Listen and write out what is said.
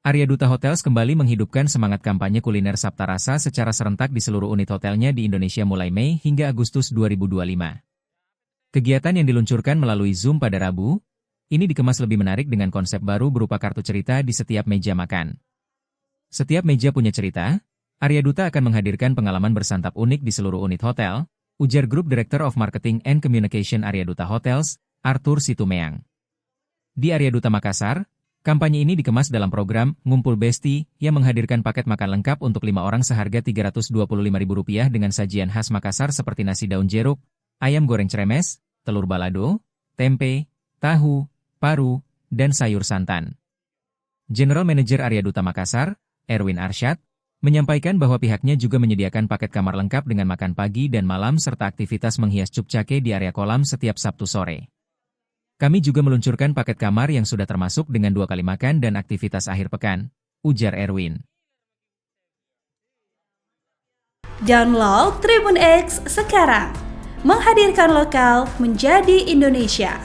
Arya Duta Hotels kembali menghidupkan semangat kampanye kuliner Sabta Rasa secara serentak di seluruh unit hotelnya di Indonesia mulai Mei hingga Agustus 2025. Kegiatan yang diluncurkan melalui Zoom pada Rabu, ini dikemas lebih menarik dengan konsep baru berupa kartu cerita di setiap meja makan. Setiap meja punya cerita, Arya Duta akan menghadirkan pengalaman bersantap unik di seluruh unit hotel, ujar Group Director of Marketing and Communication Arya Duta Hotels, Arthur Situmeang. Di Arya Duta Makassar, kampanye ini dikemas dalam program Ngumpul Besti yang menghadirkan paket makan lengkap untuk 5 orang seharga Rp325.000 dengan sajian khas Makassar seperti nasi daun jeruk, ayam goreng ceremes, telur balado, tempe, tahu, paru, dan sayur santan. General Manager Arya Duta Makassar, Erwin Arsyad, menyampaikan bahwa pihaknya juga menyediakan paket kamar lengkap dengan makan pagi dan malam serta aktivitas menghias cupcake di area kolam setiap Sabtu sore. Kami juga meluncurkan paket kamar yang sudah termasuk dengan 2 kali makan dan aktivitas akhir pekan, ujar Erwin. Download Tribun X sekarang, menghadirkan lokal menjadi Indonesia.